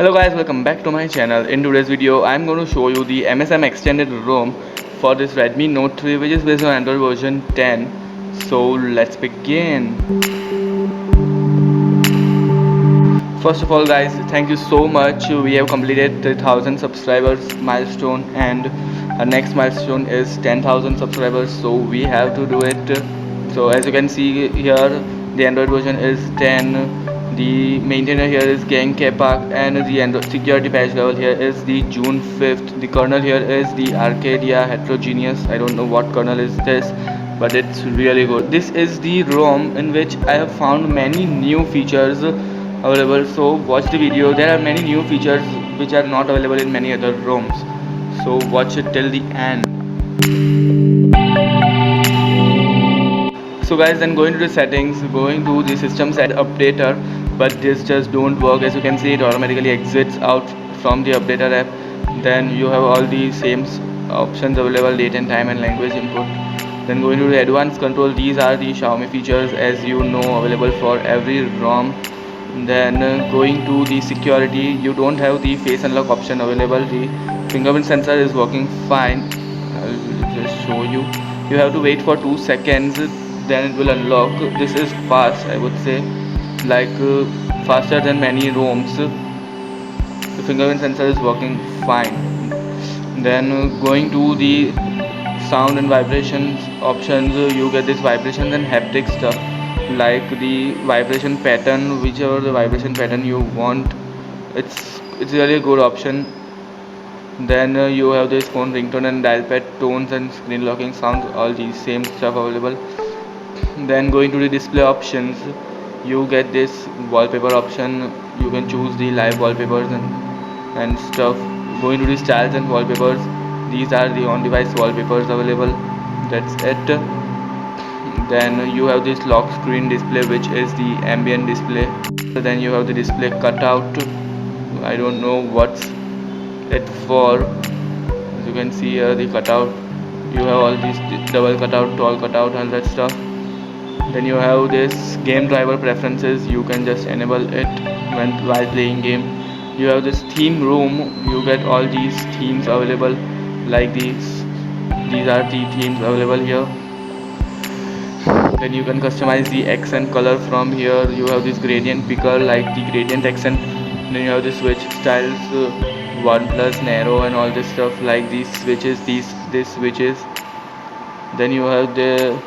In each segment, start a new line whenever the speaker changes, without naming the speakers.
Hello guys, welcome back to my channel. In today's video, I'm going to show you the MSM extended ROM for this Redmi Note 3, which is based on Android version 10. So let's begin. First of all guys, thank you so much. We have completed the 1000 subscribers milestone, and our next milestone is 10,000 subscribers, so we have to do it. So as you can see here, the Android version is 10. The maintainer here is Gang Kepak, and the Android security patch level here is the June 5th. The kernel here is the Arcadia Heterogeneous. I don't know what kernel is this, but it's really good. This is the ROM in which I have found many new features available, so watch the video. There are many new features which are not available in many other ROMs, so watch it till the end. So guys, then going to the settings, going to the system set updater, but this just don't work. As you can see, it automatically exits out from the updater app. Then you have all the same options available: date and time and language input. Then going to the advanced control, these are the Xiaomi features, as you know, available for every ROM. Then going to the security, you don't have the face unlock option available. The fingerprint sensor is working fine. I'll just show you. You have to wait for 2 seconds, then it will unlock. This is fast, I would say, like faster than many ROMs. The fingerprint sensor is working fine. Then going to the sound and vibrations options, you get this vibrations and haptic stuff, like the vibration pattern, whichever the vibration pattern you want. It's really a good option. Then you have this phone ringtone and dial pad tones and screen locking sounds, all these same stuff available. Then going to the display options, you get this wallpaper option. You can choose the live wallpapers and stuff. Going to the styles and wallpapers, these are the on device wallpapers available. That's it. Then you have this lock screen display, which is the ambient display. Then you have the display cutout. I don't know what's it for. As you can see here, the cutout, you have all these double cutout, tall cutout, and that stuff. Then you have this game driver preferences. You can just enable it while playing game. You have this theme room. You get all these themes available, like these are the themes available here. Then you can customize the accent color from here. You have this gradient picker, like the gradient accent. Then you have the switch styles, OnePlus narrow and all this stuff, like these switches, these switches. Then you have the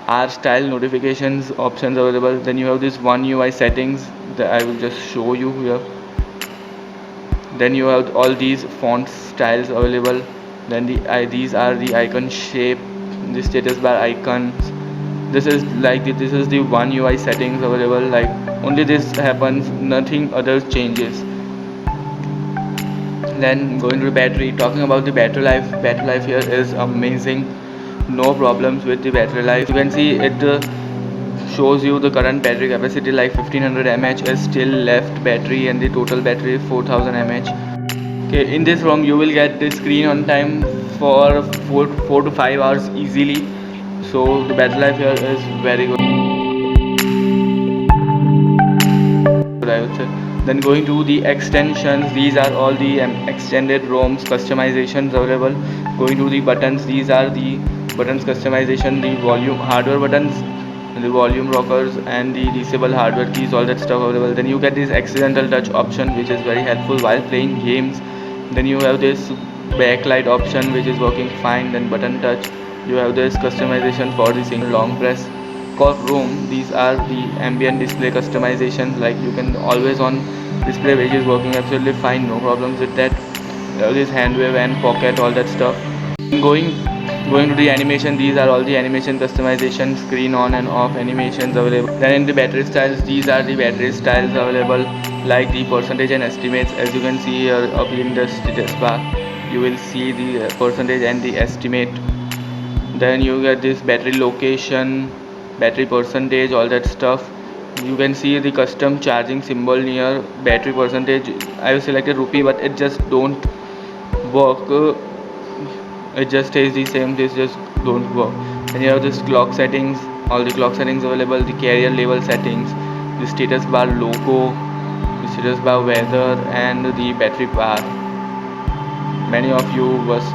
R style notifications options available. Then you have this One UI settings that I will just show you here. Then you have all these font styles available. Then these are the icon shape, the status bar icons. This is the One UI settings available. Like only this happens, nothing other changes. Then going to the battery, talking about the battery life here is amazing. No problems with the battery life. You can see it shows you the current battery capacity, like 1500 mAh is still left battery, and the total battery 4000 mAh. Okay, in this ROM you will get the screen on time for 4 to 5 hours easily. So the battery life here is very good, I would say. Then going to the extensions, these are all the extended ROMs customizations available. Going to the buttons, these are the buttons customization, the volume hardware buttons, the volume rockers, and the disable hardware keys, all that stuff available. Then you get this accidental touch option, which is very helpful while playing games. Then you have this backlight option, which is working fine. Then button touch, you have this customization for the single long press. For ROM, these are the ambient display customizations, like you can always on display, which is working absolutely fine, no problems with that. This hand wave and pocket, all that stuff. Going going to the animation, these are all the animation customization, screen on and off animations available. Then in the battery styles, these are the battery styles available, like the percentage and estimates. As you can see here up in the status bar, you will see the percentage and the estimate. Then you get this battery location, battery percentage, all that stuff. You can see the custom charging symbol near battery percentage. I have selected rupee, but it just don't work. It just stays the same, this just don't work. And you have this clock settings, all the clock settings available, the carrier level settings, the status bar logo, the status bar, weather, and the battery bar. Many of you must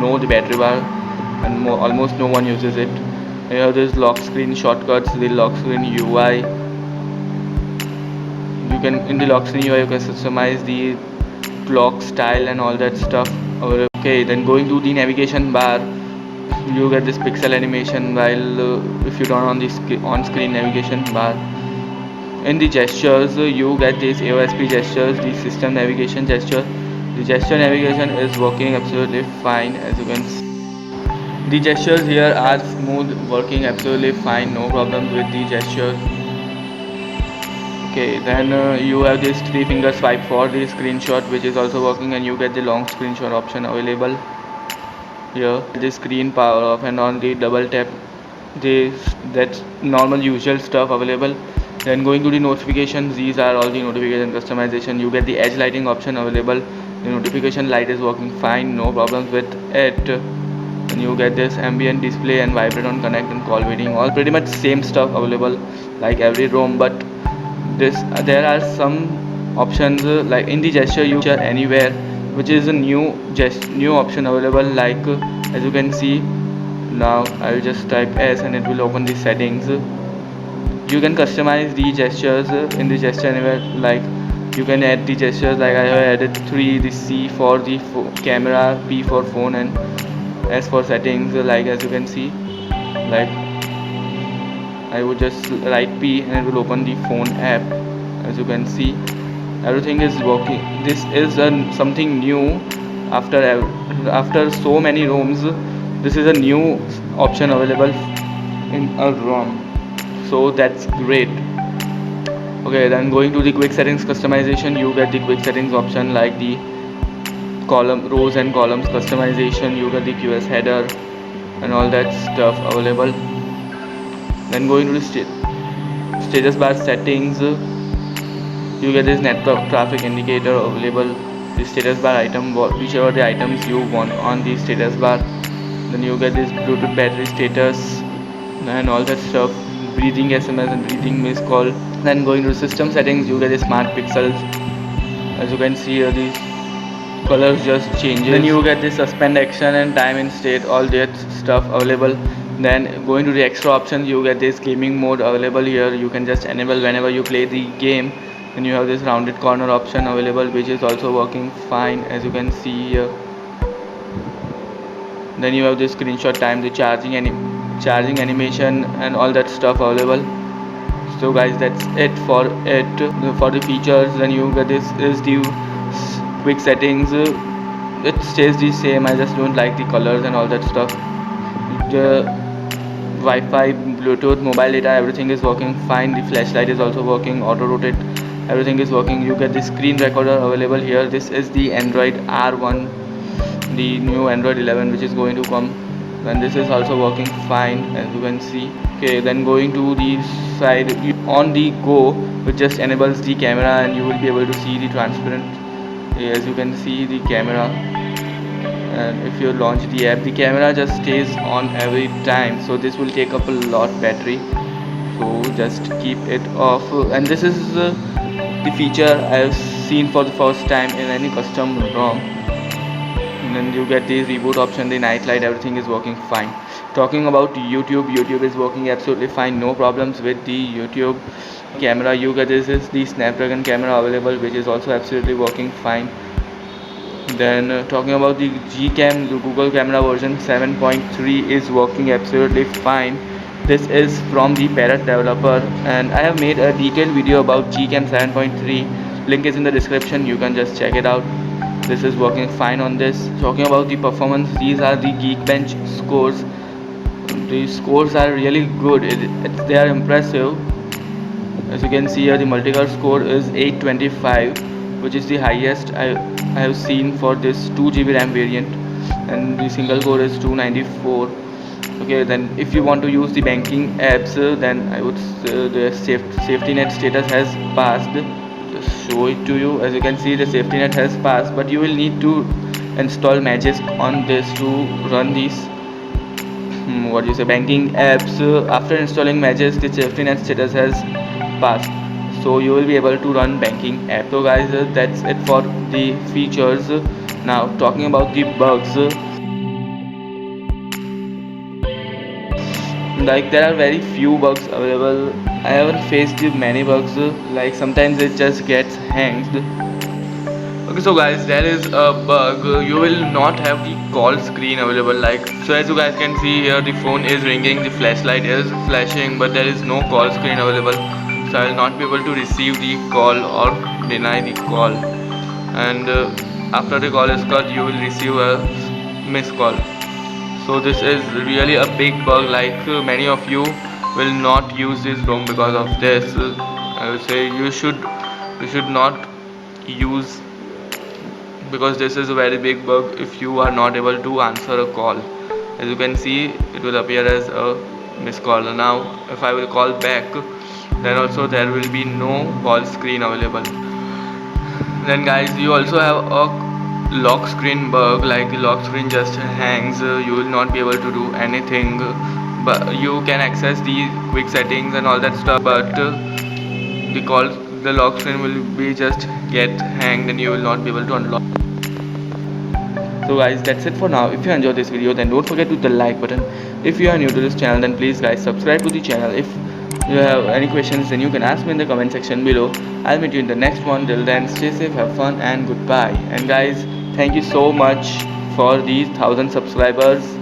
know the battery bar, and almost no one uses it. Here this lock screen shortcuts, the lock screen UI. You can in the lock screen UI you can customize the clock style and all that stuff. Okay, then going to the navigation bar, you get this pixel animation while if you turn on the on-screen navigation bar. In the gestures, you get this AOSP gestures, the system navigation gesture. The gesture navigation is working absolutely fine, as you can see. The gestures here are smooth, working absolutely fine, no problems with the gestures. Okay, then you have this 3-finger swipe for the screenshot, which is also working, and you get the long screenshot option available here. The screen power off, and on the double tap that's normal usual stuff available. Then going to the notifications, these are all the notification customization. You get the edge lighting option available. The notification light is working fine, no problems with it. And you get this ambient display and vibrate on connect and call waiting, all pretty much same stuff available like every ROM, but there are some options like in the gesture you gesture anywhere, which is a new option available. Like as you can see now, I will just type S and it will open the settings. You can customize the gestures in the gesture anywhere. Like you can add the gestures, like I have added 3, the C for the camera, P for phone, and S for settings. Like as you can see, like I would just write P and it will open the phone app. As you can see, everything is working. This is something new after so many ROMs. This is a new option available in a ROM, so that's great. Okay, then going to the quick settings customization, you get the quick settings option like the rows and columns customization. You get the QS header and all that stuff available. Then going to the status bar settings, you get this network traffic indicator available, the status bar item, whichever the items you want on the status bar. Then you get this Bluetooth battery status and all that stuff, breathing SMS and breathing missed call. Then going to system settings, you get the smart pixels. As you can see here, these colors just changes. Then you get the suspend action and time and state, all that stuff available. Then going to the extra options, you get this gaming mode available here. You can just enable whenever you play the game. And you have this rounded corner option available, which is also working fine, as you can see here. Then you have this screenshot time, the charging animation and all that stuff available. So guys, that's it for the features. Then you get this is the quick settings. It stays the same. I just don't like the colors and all that stuff. The Wi-Fi, Bluetooth, mobile data, everything is working fine. The flashlight is also working, auto rotate, everything is working. You get the screen recorder available here. This is the Android R1, the new Android 11 which is going to come, and this is also working fine, as you can see. Okay, then going to the side, on the go, which just enables the camera and you will be able to see the transparent, as you can see the camera. And if you launch the app, the camera just stays on every time, so this will take up a lot battery, so just keep it off. And this is the feature I have seen for the first time in any custom ROM. And then you get the reboot option, the night light, everything is working fine. Talking about YouTube is working absolutely fine, no problems with the YouTube camera. You get this is the Snapdragon camera available, which is also absolutely working fine. Then talking about the Gcam, the Google camera version 7.3 is working absolutely fine. This is from the Parrot developer, and I have made a detailed video about Gcam 7.3. Link is in the description, you can just check it out. This is working fine on this. Talking about the performance, these are the Geekbench scores. The scores are really good. They are impressive. As you can see here, the multi-core score is 825, which is the highest I have seen for this 2GB RAM variant, and the single core is 294. Okay, then if you want to use the banking apps, then I would the safety net status has passed. Just show it to you. As you can see, the safety net has passed, but you will need to install Magisk on this to run these banking apps. After installing Magisk, the safety net status has passed. so you will be able to run banking app. So guys, that's it for the features. Now talking about the bugs, like there are very few bugs available. I haven't faced many bugs, like sometimes it just gets hanged. Okay, so guys, there is a bug. You will not have the call screen available. Like, so as you guys can see here, the phone is ringing, the flashlight is flashing, but there is no call screen available. So I will not be able to receive the call or deny the call. And after the call is cut, you will receive a missed call. So this is really a big bug. Like many of you will not use this ROM because of this. I would say you should not use, because this is a very big bug if you are not able to answer a call. As you can see, it will appear as a missed call. Now if I will call back, then also there will be no call screen available. Then guys, you also have a lock screen bug. Like the lock screen just hangs, you will not be able to do anything, but you can access the quick settings and all that stuff, but the lock screen will be just get hanged and you will not be able to unlock. So guys, that's it for now. If you enjoyed this video, then don't forget to hit the like button. If you are new to this channel, then please guys subscribe to the channel. If you have any questions, then you can ask me in the comment section below. I'll meet you in the next one. Till then, stay safe, have fun, and goodbye. And guys, thank you so much for these 1000 subscribers.